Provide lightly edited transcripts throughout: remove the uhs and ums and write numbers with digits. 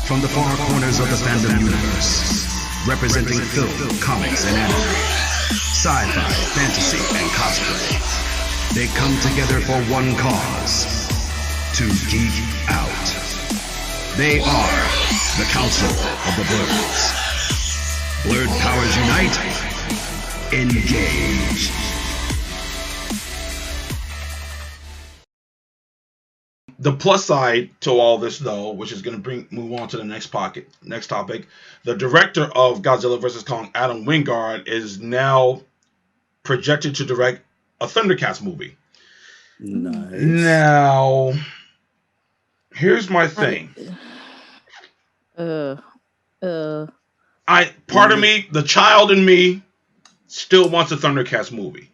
From the far corners of the fandom universe, representing film, comics, and anime, sci-fi, fantasy, and cosplay, they come together for one cause: to geek out. They are the Council of the Blerds. Blerd powers unite. Engage. The plus side to all this, though, which is going to move on to the next topic, the director of Godzilla vs. Kong, Adam Wingard, is now projected to direct a Thundercats movie. Nice. Now, here's my thing. Part of me, the child in me, still wants a Thundercats movie.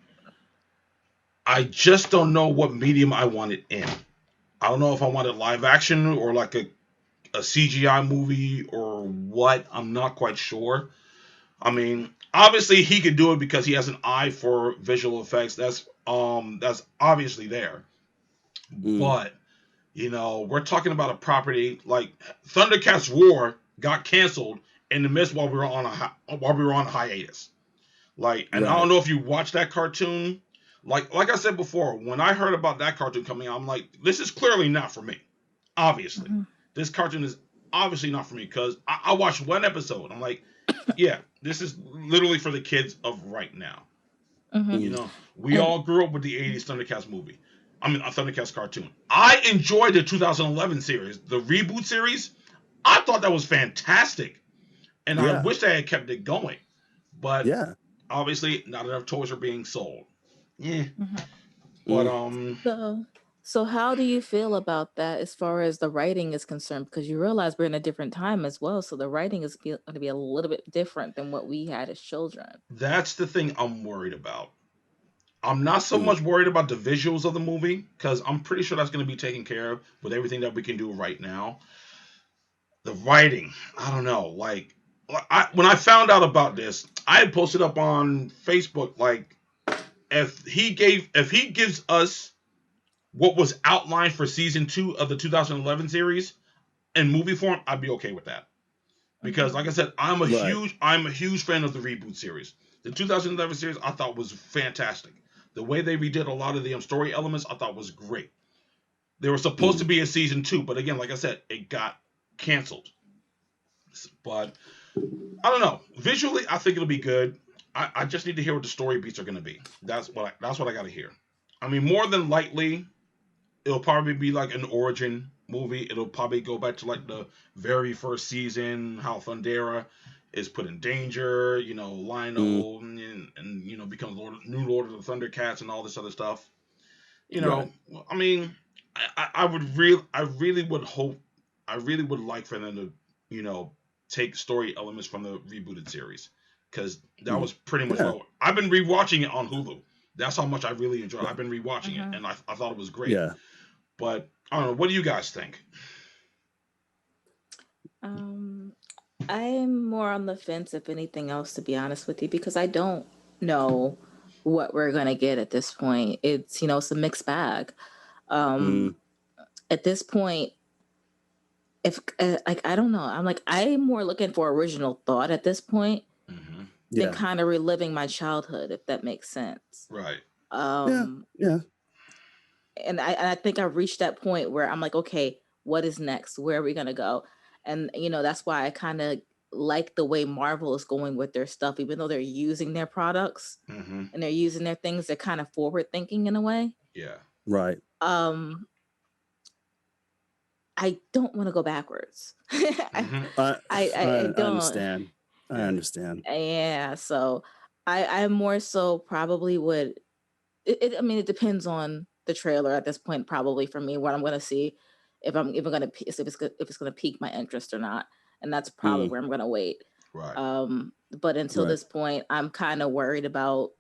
I just don't know what medium I want it in. I don't know if I want it live action or like a CGI movie or what. I'm not quite sure. I mean, obviously he could do it because he has an eye for visual effects. That's obviously there. But, you know, we're talking about a property like Thundercats Roar got canceled in the midst while we were on hiatus. Like, and right. I don't know if you watched that cartoon. Like I said before, when I heard about that cartoon coming out, I'm like, this is clearly not for me. Obviously. This cartoon is obviously not for me because I watched one episode. I'm like, yeah, this is literally for the kids of right now. You know, we all grew up with the 80s Thundercats movie. I mean, a Thundercats cartoon. I enjoyed the 2011 series, the reboot series. I thought that was fantastic. And I wish they had kept it going. But obviously, not enough toys are being sold. Yeah. But So how do you feel about that as far as the writing is concerned? Because you realize we're in a different time as well, so the writing is going to be a little bit different than what we had as children. That's the thing I'm worried about. I'm not so much worried about the visuals of the movie because I'm pretty sure that's going to be taken care of with everything that we can do right now. The writing, I don't know. Like, when I found out about this, I had posted up on Facebook like, if he gives us what was outlined for season 2 of the 2011 series in movie form, I'd be okay with that. Because like I said, I'm a huge fan of the reboot series. The 2011 series I thought was fantastic. The way they redid a lot of the story elements I thought was great. There was supposed to be a season 2, but again, like I said, it got canceled. But I don't know. Visually, I think it'll be good. I just need to hear what the story beats are going to be. That's what I got to hear. I mean, more than likely, it'll probably be like an origin movie. It'll probably go back to like the very first season, how Thundera is put in danger, you know, Lionel and you know, becomes new Lord of the Thundercats and all this other stuff. You know, I mean, I really would like for them to, you know, take story elements from the rebooted series. Because that was pretty much what I've been rewatching it on Hulu. That's how much I really enjoyed it. I've been rewatching it, and I thought it was great. Yeah. But I don't know. What do you guys think? I'm more on the fence, if anything else, to be honest with you, because I don't know what we're gonna get at this point. It's, you know, it's a mixed bag. At this point, if like I don't know, I'm more looking for original thought at this point. Than kind of reliving my childhood, if that makes sense. Right. And I think I've reached that point where I'm like, okay, what is next? Where are we gonna go? And you know, that's why I kind of like the way Marvel is going with their stuff, even though they're using their products and they're using their things, they're kind of forward thinking in a way. Yeah. Right. I don't want to go backwards. I don't understand. I understand. Yeah, so I more so probably would. I mean, it depends on the trailer at this point. Probably for me, what I'm going to see, if it's going to pique my interest or not, and that's probably where I'm going to wait. Right. But until this point, I'm kind of worried about,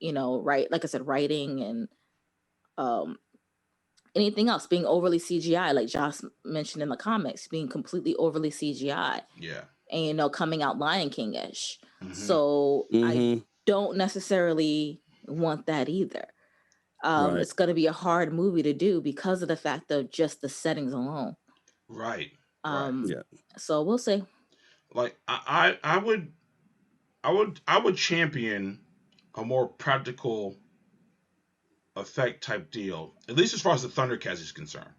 you know, like I said, writing and anything else being overly CGI, like Josh mentioned in the comics, being completely overly CGI. Yeah. And, you know, coming out Lion King-ish. So I don't necessarily want that either. It's going to be a hard movie to do because of the fact of just the settings alone. Right. Yeah. So we'll see. Like I would champion a more practical effect type deal, at least as far as the Thundercats is concerned.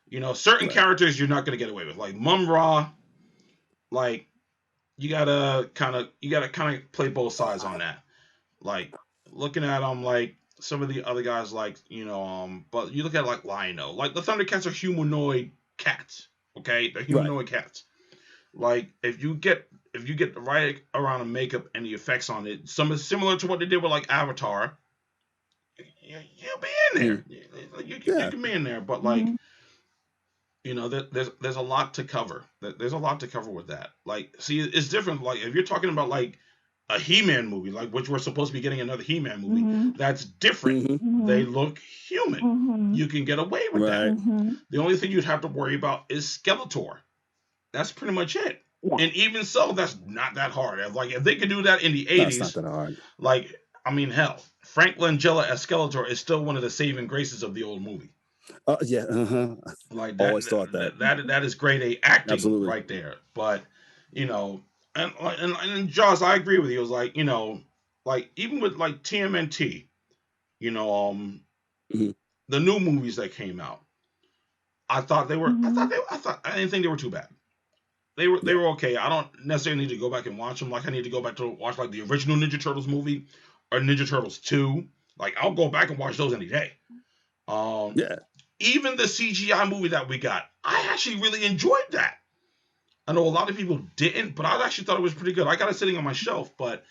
You know, certain characters you're not going to get away with, like Mum-Ra. Like you gotta kind of play both sides on that. Like looking at them, like some of the other guys, like but you look at like Lion-O. Like the Thundercats are humanoid cats. Okay, they're humanoid cats. Like if you get the right amount of makeup and the effects on it, some similar to what they did with like Avatar, you'll be in there. You can be in there, but like there's a lot to cover. There's a lot to cover with that. Like, see, it's different. Like if you're talking about like a He-Man movie, like which we're supposed to be getting another He-Man movie, that's different. They look human. You can get away with that. The only thing you'd have to worry about is Skeletor. That's pretty much it. Yeah. And even so, that's not that hard. Like if they could do that in the 80s, that's not that hard. Like, I mean, hell, Frank Langella as Skeletor is still one of the saving graces of the old movie. Yeah. Like that, always thought that is grade A acting right there. But and Jaws, I agree with you. It was like like even with like TMNT, the new movies that came out, I thought they were. I didn't think they were too bad. They were okay. I don't necessarily need to go back and watch them. Like I need to go back to watch like the original Ninja Turtles movie or Ninja Turtles 2. Like I'll go back and watch those any day. Even the CGI movie that we got, I actually really enjoyed that. I know a lot of people didn't, but I actually thought it was pretty good. I got it sitting on my shelf, but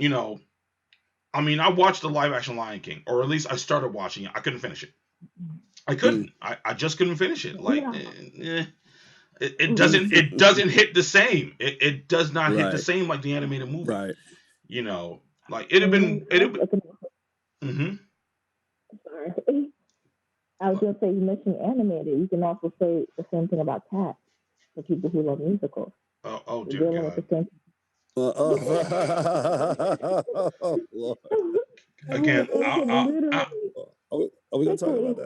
I mean, I watched the live action Lion King, or at least I started watching it. I couldn't finish it. I couldn't. I just couldn't finish it. Like it doesn't hit the same. It does not hit the same like the animated movie. Right. Like it'd have been. Sorry. I was going to say, you mentioned animated. You can also say the same thing about Cats for people who love musicals. Oh dear God. Again, are we going to talk about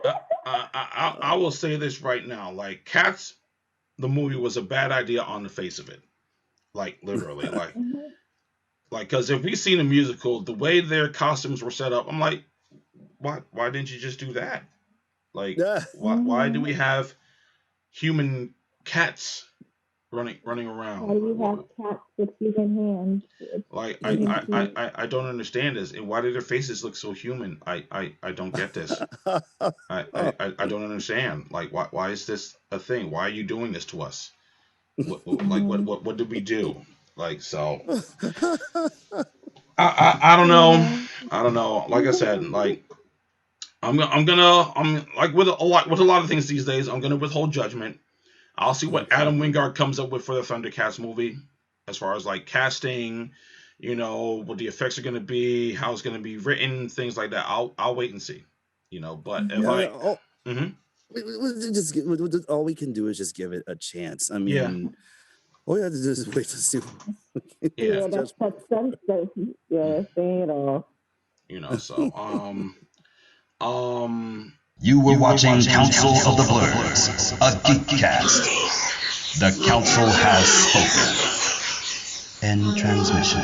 that? I will say this right now. Like, Cats, the movie was a bad idea on the face of it. Like, literally. Like, because if we seen a musical, the way their costumes were set up, I'm like, why didn't you just do that? Like, why do we have human cats running around? Why do you have cats with human hands? Like, I don't understand this. And why do their faces look so human? I don't get this. I don't understand. Like, why is this a thing? Why are you doing this to us? What did we do? Like, so I don't know. I don't know. Like I said, like I'm like with a lot of things these days, I'm gonna withhold judgment. I'll see what Adam Wingard comes up with for the Thundercats movie, as far as like casting, what the effects are gonna be, how it's gonna be written, things like that. I'll wait and see. But if all we can do is just give it a chance. I mean, all you have to do is wait to see. That's saying it all. So You were watching Council of the Blerds, a Geekcast. The council has spoken. End transmission.